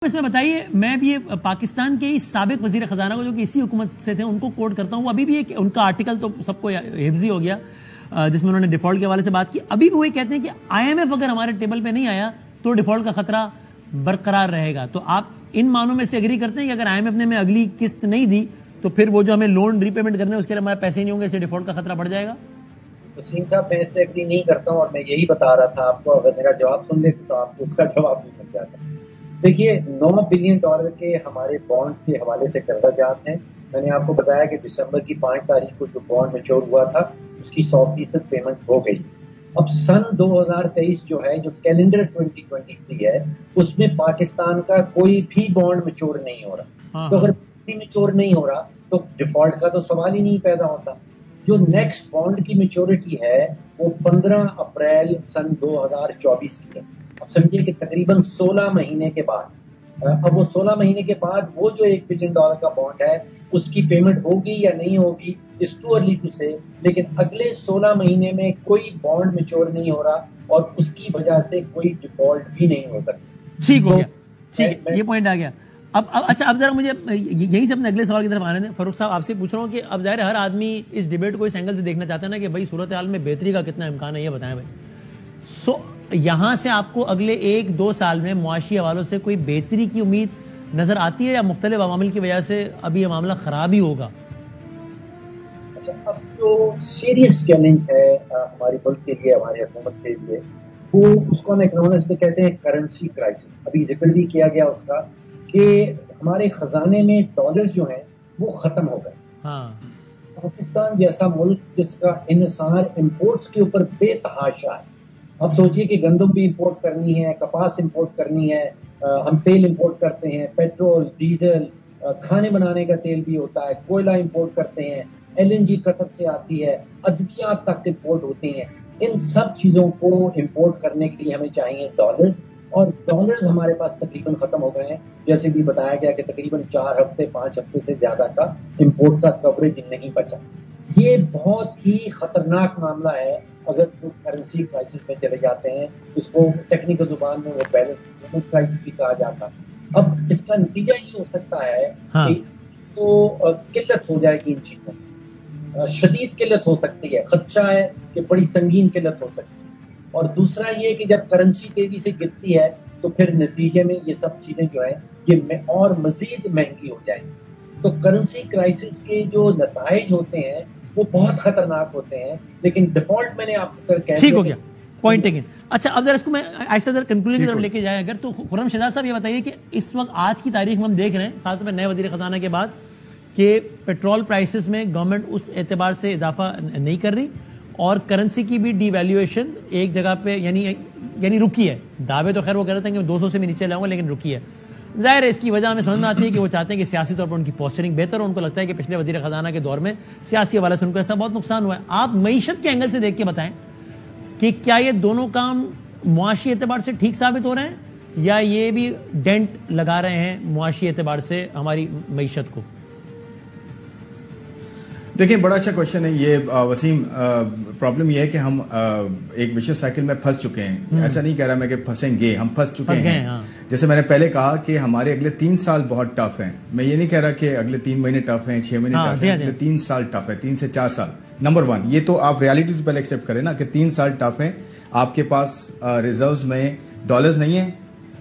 اس میں بتائیے، میں بھی پاکستان کے سابق وزیر خزانہ کو جو کہ اسی حکومت سے تھے ان کو کوٹ کرتا ہوں. وہ ابھی بھی ان کا آرٹیکل تو سب کو حفظی ہو گیا جس میں انہوں نے ڈیفالٹ کے حوالے سے بات کی. ابھی بھی وہی کہتے ہیں کہ آئی ایم ایف اگر ہمارے ٹیبل پہ نہیں آیا تو ڈیفالٹ کا خطرہ برقرار رہے گا. تو آپ ان معنوں میں سے اگری کرتے ہیں کہ اگر آئی ایم ایف نے ہمیں اگلی قسط نہیں دی تو پھر وہ جو ہمیں لون ری پیمنٹ کرنے اس کے لیے ہمارے پیسے نہیں ہوں گے، اس سے ڈیفالٹ کا خطرہ بڑھ جائے گا؟ وسیم صاحب، میں اس سے اگری نہیں کرتا ہوں اور میں یہی بتا رہا تھا آپ کو. اگر میرا جواب سن لیتے تو آپ کو اس کا جواب بھی مل جاتا. دیکھیے، $9 بلین کے ہمارے بانڈ کے حوالے سے قرضہ جات ہیں. میں نے آپ کو بتایا کہ دسمبر کی 5 تاریخ کو جو بانڈ میچور ہوا تھا اس کی 100% پیمنٹ ہو گئی. اب سن 2023 جو ہے، جو کیلنڈر 2023 ہے، اس میں پاکستان کا کوئی بھی بانڈ میچور نہیں ہو رہا. تو اگر میچور نہیں ہو رہا تو ڈیفالٹ کا تو سوال ہی نہیں پیدا ہوتا. جو نیکسٹ بانڈ کی میچورٹی ہے وہ 15 اپریل سن 2024 کی ہے. اب سمجھیے کہ تقریباً 16 مہینے کے بعد، اب وہ 16 مہینے کے بعد وہ جو $1 بلین کا بانڈ ہے اس کی پیمنٹ ہوگی یا نہیں ہوگی، اس ٹو ارلی ٹو سے. لیکن اگلے 16 مہینے میں کوئی بانڈ میچور نہیں ہو رہا اور اس کی وجہ سے کوئی ڈیفالٹ بھی نہیں ہو سکتی. ٹھیک ہو گیا، ٹھیک ہے، یہ پوائنٹ آ گیا. اب ذرا مجھے یہیں سے اپنے اگلے سوال کی طرف آنے دیں. فاروق صاحب، آپ سے پوچھ رہا ہوں کہ اب ظاہر ہر آدمی اس ڈیبیٹ کو اس اینگل سے دیکھنا چاہتا ہے نا کہ بھائی صورتحال میں بہتری کا کتنا امکان ہے، یہ بتائیں بھائی. یہاں سے آپ کو اگلے 1-2 سال میں معاشی حوالوں سے کوئی بہتری کی امید نظر آتی ہے یا مختلف عوامل کی وجہ سے ابھی یہ معاملہ خراب ہی ہوگا؟ اچھا، اب جو سیریس چیلنج ہے ہمارے ملک کے لیے، ہماری حکومت کے لیے، وہ اس کو ہم اکنامکس میں کہتے ہیں کرنسی کرائسس. ابھی ذکر بھی کیا گیا اس کا کہ ہمارے خزانے میں ڈالرز جو ہیں وہ ختم ہو گئے. پاکستان جیسا ملک جس کا انحصار امپورٹس کے اوپر بے تحاشا ہے. اب سوچئے کہ گندم بھی امپورٹ کرنی ہے، کپاس امپورٹ کرنی ہے، ہم تیل امپورٹ کرتے ہیں، پیٹرول، ڈیزل، کھانے بنانے کا تیل بھی ہوتا ہے، کوئلہ امپورٹ کرتے ہیں، LNG قطر سے آتی ہے، ادویات تک امپورٹ ہوتی ہیں. ان سب چیزوں کو امپورٹ کرنے کے لیے ہمیں چاہیے ڈالرز، اور ڈالرز ہمارے پاس تقریباً ختم ہو گئے ہیں. جیسے بھی بتایا گیا کہ تقریباً 4-5 ہفتے سے زیادہ کا امپورٹ کا کوریج نہیں بچا. یہ بہت ہی خطرناک معاملہ ہے اگر کرنسی کرائسس میں چلے جاتے ہیں. اس کو ٹیکنیکل زبان میں وہ بیلنس کرائسس بھی کہا جاتا. اب اس کا نتیجہ یہ ہو سکتا ہے کہ تو قلت ہو جائے گی، ان چیزوں شدید قلت ہو سکتی ہے. خدشہ ہے کہ بڑی سنگین قلت ہو سکتی ہے. اور دوسرا یہ کہ جب کرنسی تیزی سے گرتی ہے تو پھر نتیجے میں یہ سب چیزیں جو ہیں یہ اور مزید مہنگی ہو جائیں گی. تو کرنسی کرائسس کے جو نتائج ہوتے ہیں وہ بہت خطرناک ہوتے ہیں. لیکن ڈیفالٹ میں نے آپ کو ٹھیک ہو گیا، پوائنٹ ٹیکن. اچھا، اب اس کو میں ایسا کنکلوژن کی طرف لے کے جائیں اگر، تو خرم شہزاد صاحب یہ بتائیے کہ اس وقت آج کی تاریخ میں ہم دیکھ رہے ہیں خاص طور پہ نئے وزیر خزانہ کے بعد کہ پیٹرول پرائسز میں گورنمنٹ اس اعتبار سے اضافہ نہیں کر رہی اور کرنسی کی بھی ڈی ویلیویشن ایک جگہ پہ یعنی رکی ہے. دعوے تو خیر وہ کہہ رہے تھے کہ 200 سے بھی نیچے لاؤں گا، لیکن رکی ہے. ظاہر ہے اس کی وجہ ہمیں سمجھ میں آتی ہے کہ وہ چاہتے ہیں کہ سیاسی طور پر ان کی پوسچرنگ بہتر ہو. ان کو لگتا ہے کہ پچھلے وزیر خزانہ کے دور میں سیاسی حوالے سے ان کو ایسا بہت نقصان ہوا ہے. آپ معیشت کے اینگل سے دیکھ کے بتائیں کہ کیا یہ دونوں کام معاشی اعتبار سے ٹھیک ثابت ہو رہے ہیں یا یہ بھی ڈینٹ لگا رہے ہیں معاشی اعتبار سے ہماری معیشت کو؟ دیکھیں، بڑا اچھا کوشچن ہے یہ وسیم. پرابلم یہ ہے کہ ہم ایک وشیس سائیکل میں پھنس چکے ہیں. ایسا نہیں کہہ رہا میں کہ پھنسیں گے، ہم پھنس چکے ہیں. جیسے میں نے پہلے کہا کہ ہمارے اگلے 3 سال بہت ٹف ہیں. میں یہ نہیں کہہ رہا کہ اگلے 3 مہینے ٹف ہیں، 6 مہینے ٹف ہیں، اگلے 3 سال ٹف ہے، 3 سے 4 سال. نمبر 1 یہ تو آپ ریالٹی تو پہلے ایکسیپٹ کریں نا کہ 3 سال ٹف ہیں. آپ کے پاس ریزروز میں ڈالرز نہیں ہیں.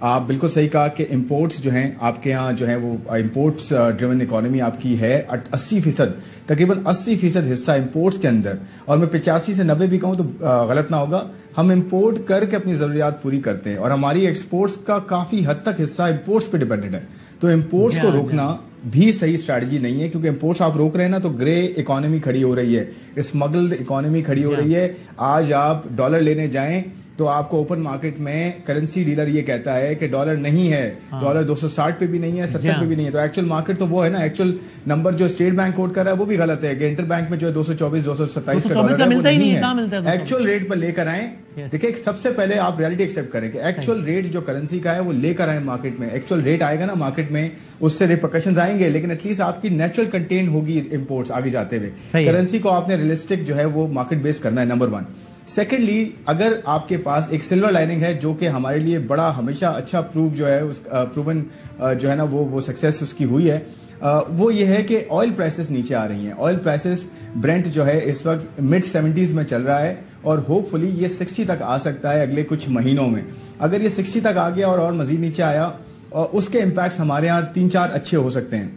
آپ بالکل صحیح کہا کہ امپورٹس جو ہیں آپ کے ہاں جو ہیں وہ امپورٹس ڈریون اکانومی آپ کی ہے. 80%، تقریباً 80% حصہ امپورٹس کے اندر، اور میں 85 سے 90 بھی کہوں تو غلط نہ ہوگا. ہم امپورٹ کر کے اپنی ضروریات پوری کرتے ہیں اور ہماری ایکسپورٹس کا کافی حد تک حصہ امپورٹس پہ ڈیپینڈنٹ ہے. تو امپورٹس کو روکنا بھی صحیح اسٹریٹجی نہیں ہے، کیونکہ امپورٹس آپ روک رہے ہیں نا تو گرے اکانومی کھڑی ہو رہی ہے، اسمگلڈ اکانومی کھڑی ہو رہی ہے. آج آپ ڈالر لینے جائیں تو آپ کو اوپن مارکیٹ میں کرنسی ڈیلر یہ کہتا ہے کہ ڈالر نہیں ہے، ڈالر 260 پہ بھی نہیں ہے، 70 پہ بھی نہیں ہے. تو ایکچوئل مارکیٹ تو وہ ہے نا، ایکچوئل نمبر جو اسٹیٹ بینک کوٹ کر رہا ہے وہ بھی غلط ہے کہ انٹر بینک میں جو ہے 224 227 کا ڈالر ہے وہ نہیں ہے. ایکچوئل ریٹ پر لے کر آئیں. دیکھیں، سب سے پہلے آپ ریالٹی ایکسیپٹ کریں کہ ایکچوئل ریٹ جو کرنسی کا ہے وہ لے کر آئیں مارکیٹ میں. ایکچوئل ریٹ آئے گا نا مارکیٹ میں، اس سے ریپرکشنز آئیں گے، لیکن ایٹ لیسٹ آپ کی نیچرل کنٹین ہوگی امپورٹس آگے جاتے ہوئے. کرنسی کو آپ نے ریئلسٹک جو ہے وہ مارکیٹ بیس کرنا ہے. نمبر 1. سیکنڈلی اگر آپ کے پاس ایک سلور لائننگ ہے جو کہ ہمارے لیے بڑا ہمیشہ اچھا پروف جو ہے پروون جو ہے نا وہ سکسیس اس کی ہوئی ہے، وہ یہ ہے کہ آئل پرائسز نیچے آ رہی ہیں. آئل پرائسز برینٹ جو ہے اس وقت مڈ 70s میں چل رہا ہے اور ہوپ فلی یہ 60 تک آ سکتا ہے اگلے کچھ مہینوں میں. اگر یہ 60 تک آ گیا اور مزید نیچے آیا، اور اس کے امپیکٹس ہمارے ہاں 3-4 اچھے ہو سکتے ہیں.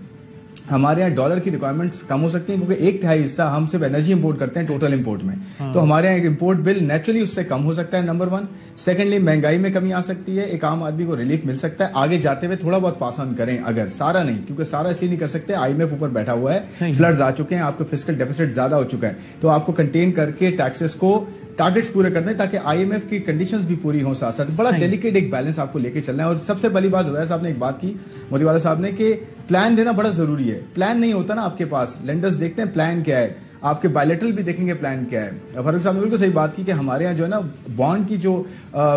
ہمارے یہاں ڈالر کی ریکوائرمنٹس کم ہو سکتی ہیں کیونکہ 1/3 حصہ ہم صرف انرجی امپورٹ کرتے ہیں ٹوٹل امپورٹ میں. تو ہمارے یہاں ایک امپورٹ بل نیچرلی اس سے کم ہو سکتا ہے، نمبر 1. سیکنڈلی مہنگائی میں کمی آ سکتی ہے، ایک عام آدمی کو ریلیف مل سکتا ہے. آگے جاتے ہوئے تھوڑا بہت پاس آن کریں، اگر سارا نہیں، کیونکہ سارا اس لیے نہیں کر سکتے، IMF اوپر بیٹھا ہوا ہے، فلڈز آ چکے ہیں، آپ کو فسکل ڈیفیسٹ زیادہ ہو چکا ہے، تو آپ کو کنٹین کر کے ٹیکسز کو ٹارگیٹس پورے کرنے تاکہ IMF کی کنڈیشنز بھی پوری ہوں ساتھ ساتھ. بڑا ڈیلیکیٹ ایک بیلنس آپ کو لے کے چلنا ہے. اور سب سے بڑی بات زبیر صاحب نے ایک بات کی، مودی والا صاحب نے، کہ پلان دینا بڑا ضروری ہے. پلان نہیں ہوتا نا آپ کے پاس، لینڈرز دیکھتے ہیں پلان کیا ہے، آپ کے بائلیٹرل بھی دیکھیں گے پلان کیا ہے. فاروق صاحب نے بالکل صحیح بات کی کہ ہمارے یہاں جو ہے نا بانڈ کی جو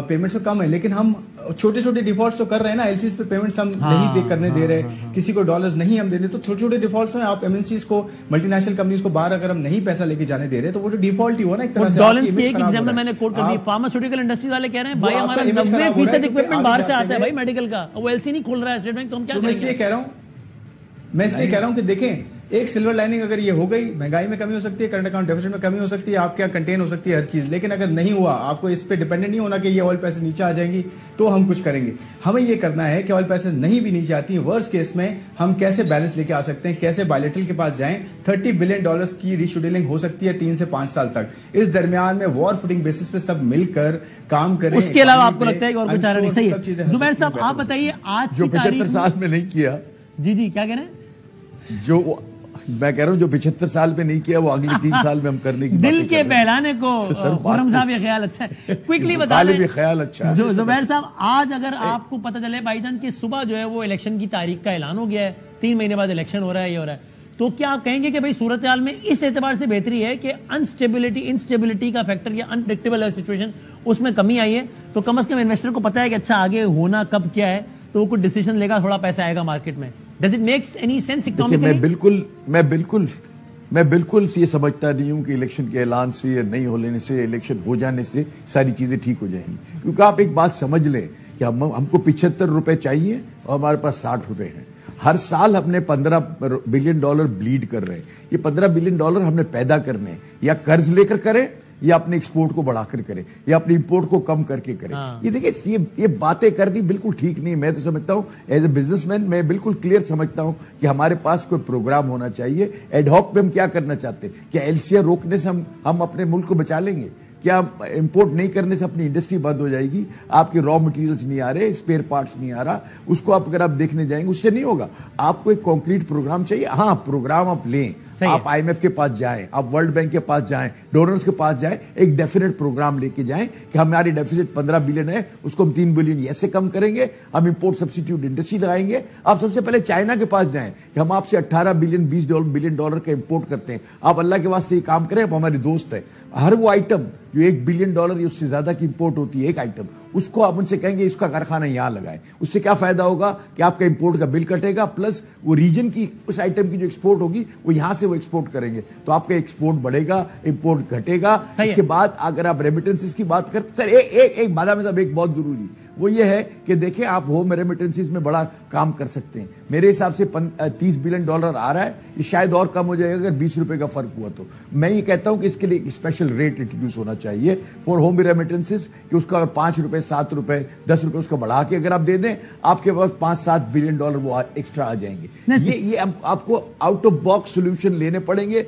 پیمنٹس کم ہے، لیکن ہم چھوٹے چھوٹے ڈیفالٹس تو کر رہے ہیں نا. LCs پہ پیمنٹس ہم نہیں کرنے دے رہے، کسی کو ڈالرز نہیں ہم دے رہے، تو چھوٹے چھوٹے ڈیفالٹس ہیں. آپ MNCs کو، ملٹی نیشنل کمپنیز کو باہر اگر ہم نہیں پیسہ لے کے جانے دے رہے تو وہ جو ڈیفالٹ ہی ہوا نا ایک طرح سے. ڈالرز کی ایک ایگزامپل میں نے کوٹ کر دی، فارماسیوٹیکل انڈسٹری والے کہہ رہے ہیں بھائی ہمارا 90% اکوپمنٹ باہر سے آتا ہے بھائی میڈیکل کا، وہ LC نہیں کھول رہا ہے اسٹیٹ بینک، تو ہم کیا کریں گے؟ میں اس لیے کہہ رہا ہوں کہ دیکھیں ایک سلور لائننگ اگر یہ ہو گئی، مہنگائی میں کمی ہو سکتی ہے، کرنٹ اکاؤنٹ ڈیفیسٹ میں کمی ہو سکتی ہے، آپ کے یہاں کنٹین ہو سکتی ہے ہر چیز. لیکن اگر نہیں ہوا، آپ کو اس پہ ڈیپینڈنٹ نہیں ہونا کہ یہ آئل پرائسز نیچے آ جائیں گی تو ہم کچھ کریں گے. ہمیں یہ کرنا ہے کہ آئل پرائسز نہیں بھی نیچے آتی ہیں، ورسٹ کیس میں ہم کیسے بیلنس لے کے آ سکتے ہیں، کیسے بائلیٹرل کے پاس جائیں. $30 بلین کی ریشیڈولنگ ہو سکتی ہے 3 سے 5 سال تک. اس درمیان میں وار فوٹنگ بیسس پہ سب مل کر کام کریں. اس کے علاوہ آپ کو لگتا ہے کہ اور کچھ آ رہا نہیں؟ صحیح ہے. زبیر صاحب آپ بتائیے آج جو 75 سال میں نہیں کیا. جی کیا کہہ رہے ہیں؟ جو میں کہہ رہا ہوں جو 75 سال میں نہیں کیا وہ اگلے 3 سال میں ہم کرنے کی دل کے بہلانے کو خرم صاحب یہ خیال اچھا ہے. کوئکلی بتا دیں خیال اچھا ہے زبیر صاحب، آج اگر آپ کو پتہ چلے بھائی جان کہ صبح جو ہے وہ الیکشن کی تاریخ کا اعلان ہو گیا ہے، 3 مہینے بعد الیکشن ہو رہا ہے، یہ ہو رہا ہے، تو کیا آپ کہیں گے کہ بھائی صورتحال میں اس اعتبار سے بہتری ہے کہ انسٹیبلٹی کا فیکٹر یا انپریڈکٹیبل سچویشن اس میں کمی آئی ہے، تو کم از کم انویسٹر کو پتا ہے کہ اچھا آگے ہونا کب کیا ہے، تو وہ کچھ ڈیسیژن لے گا، تھوڑا پیسہ آئے گا مارکیٹ میں. Does it makes any sense economically? میں بالکل یہ سمجھتا نہیں ہوں کہ الیکشن کے اعلان سے یا نہیں ہو لینے سے، الیکشن ہو جانے سے ساری چیزیں ٹھیک ہو جائیں گی. کیونکہ آپ ایک بات سمجھ لیں کہ ہم کو $75 چاہیے اور ہمارے پاس $60 ہیں. ہر سال ہم نے $15 بلین بلیڈ کر رہے ہیں. یہ $15 بلین ہم نے پیدا کرنے، یا قرض لے کر کریں یا اپنے ایکسپورٹ کو بڑھا کر کرے یا اپنے امپورٹ کو کم کر کے کرے. یہ دیکھیں یہ باتیں کر دی بالکل ٹھیک نہیں. میں تو سمجھتا ہوں ایز اے بزنس مین میں بالکل کلیئر سمجھتا ہوں کہ ہمارے پاس کوئی پروگرام ہونا چاہیے. ایڈ ہاک میں ہم کیا کرنا چاہتے ہیں؟ کیا LCR روکنے سے ہم اپنے ملک کو بچا لیں گے؟ کیا امپورٹ نہیں کرنے سے اپنی انڈسٹری بند ہو جائے گی؟ آپ کے را مٹیریلز نہیں آ رہے، اسپیئر پارٹس نہیں آ رہا، اس کو اگر آپ دیکھنے جائیں گے اس سے نہیں ہوگا. آپ کو ایک کانکریٹ پروگرام چاہیے. ہاں پروگرام آپ لیں، آپ IMF کے پاس جائیں، آپ ورلڈ بینک کے پاس جائیں، ڈونرز کے پاس جائیں، ایک ڈیفینیٹ پروگرام لے کے جائیں کہ ہماری ڈیفیسٹ 15 بلین ہے، اس کو ہم 3 بلین ایسے کم کریں گے، ہم امپورٹ سبسٹیٹیوٹ انڈسٹری لگائیں گے. آپ سب سے پہلے چائنا کے پاس جائیں کہ ہم آپ سے $18 بلین $20 بلین کا امپورٹ کرتے ہیں. آپ اللہ کے واسطے یہ کام کریں، آپ ہمارے دوست ہیں. ہر وہ آئٹم جو $1 بلین یا اس سے زیادہ کی امپورٹ ہوتی ہے، ایک آئٹم، اس کو آپ ان سے کہیں گے اس کا کارخانہ یہاں لگائیں. اس سے کیا فائدہ ہوگا کہ آپ کا امپورٹ کا بل کٹے گا، پلس وہ ریجن کی اس آئٹم کی جو ایکسپورٹ ہوگی وہ یہاں سے وہ ایکسپورٹ کریں گے، تو آپ کا ایکسپورٹ بڑھے گا، امپورٹ گھٹے گا. اس کے بعد اگر آپ ریمیٹنسز کی بات کرتے سر ایک بادہ میں ایک بہت ضروری وہ یہ ہے کہ دیکھیں آپ ہوم ریمیٹنسز میں بڑا کام کر سکتے ہیں. میرے حساب سے $30 بلین آ رہا ہے، یہ شاید اور کم ہو جائے گا اگر $20 کا فرق ہوا تو. میں یہ کہتا ہوں کہ اس کے لیے ایک اسپیشل ریٹ انٹروڈیوس ہونا چاہیے فار ہوم ریمیٹنسز کہ اس کا $5 $7 $10 اس کا بڑھا کے اگر آپ دے دیں آپ کے پاس $5-7 بلین وہ ایکسٹرا آ جائیں گے. یہ آپ کو آؤٹ آف باکس سولوشن لینے پڑیں گے.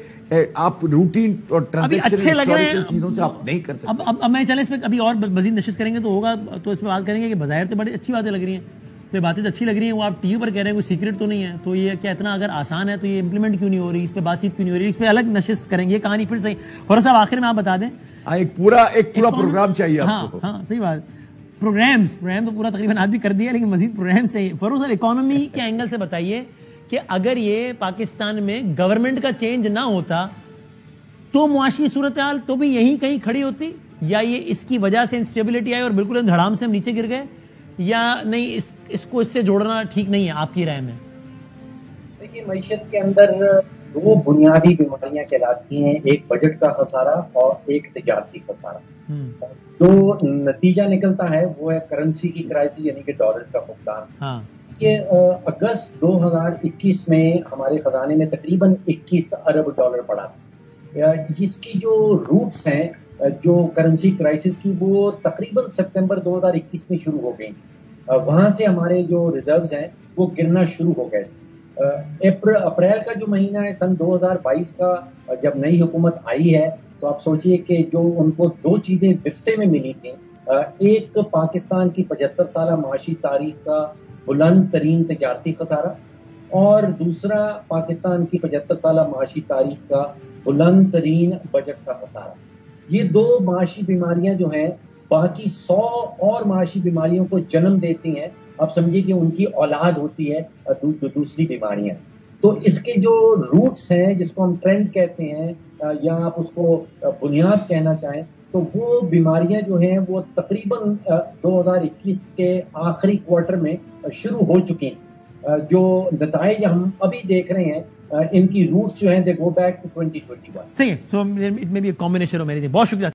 آپ روٹین اور ٹرانزیکشن چیزوں سے آپ نہیں کر سکتے. اب میں چلے اس میں ابھی اور مزید نشست کریں گے تو ہوگا، تو اس میں بات کریں گے کہ بظاہر تو بڑی اچھی باتیں لگ رہی ہیں، تو یہ باتیں تو اچھی لگ رہی ہیں، وہ آپ ٹی وی پر کہہ رہے ہیں کوئی سیکرٹ تو نہیں ہے، تو یہ کیا اتنا اگر آسان ہے تو یہ امپلیمنٹ کیوں نہیں ہو رہی، اس پہ بات چیت کیوں نہیں ہو رہی؟ اس پہ الگ نشست کریں گے، یہ کہانی پھر صحیح. اور صاحب آخر میں آپ بتا دیں ایک پورا پروگرام چاہیے آپ کو. ہاں صحیح بات. پروگرام تو پورا تقریباً آج بھی کر دیا، لیکن مزید پروگرام چاہیے. فاروق صاحب اکانومی کے اینگل سے بتائیے کہ اگر یہ پاکستان میں گورنمنٹ کا چینج نہ ہوتا تو معاشی صورتحال تو بھی یہیں کہیں کھڑی ہوتی، یا یہ اس کی وجہ سے انسٹیبلٹی آئی اور بالکل دھڑام سے ہم نیچے گر گئے، یا نہیں اس کو اس سے جوڑنا ٹھیک نہیں ہے آپ کی رائے میں؟ دیکھیے معیشت کے اندر 2 بنیادی بیماریاں کہلاتی ہیں، ایک بجٹ کا خسارہ اور ایک تجارتی خسارہ. جو نتیجہ نکلتا ہے وہ ہے کرنسی کی کرائسس یعنی کہ ڈالر کا فقدان. یہ اگست 2021 میں ہمارے خزانے میں تقریباً 21 ارب ڈالر پڑا. جس کی جو روٹس ہیں جو کرنسی کرائسس کی وہ تقریباً سپتمبر 2021 میں شروع ہو گئی. وہاں سے ہمارے جو ریزروز ہیں وہ گرنا شروع ہو گئے. اپریل کا جو مہینہ ہے سن 2022 کا جب نئی حکومت آئی ہے تو آپ سوچئے کہ جو ان کو دو چیزیں ورثے میں ملی تھیں، ایک پاکستان کی 75 سالہ معاشی تاریخ کا بلند ترین تجارتی خسارہ اور دوسرا پاکستان کی 75 سالہ معاشی تاریخ کا بلند ترین بجٹ کا خسارہ. یہ دو معاشی بیماریاں جو ہیں باقی 100 اور معاشی بیماریوں کو جنم دیتی ہیں. آپ سمجھیے کہ ان کی اولاد ہوتی ہے دوسری بیماریاں. تو اس کے جو روٹس ہیں جس کو ہم ٹرینڈ کہتے ہیں یا آپ اس کو بنیاد کہنا چاہیں تو وہ بیماریاں جو ہیں وہ تقریباً 2021 کے آخری کوارٹر میں شروع ہو چکی ہیں. جو نتائج ہم ابھی دیکھ رہے ہیں ان کی روٹس جو ہیں دے گو بیک ٹو 2021. صحیح ہے. So it may be a combination of many things. بہت شکریہ.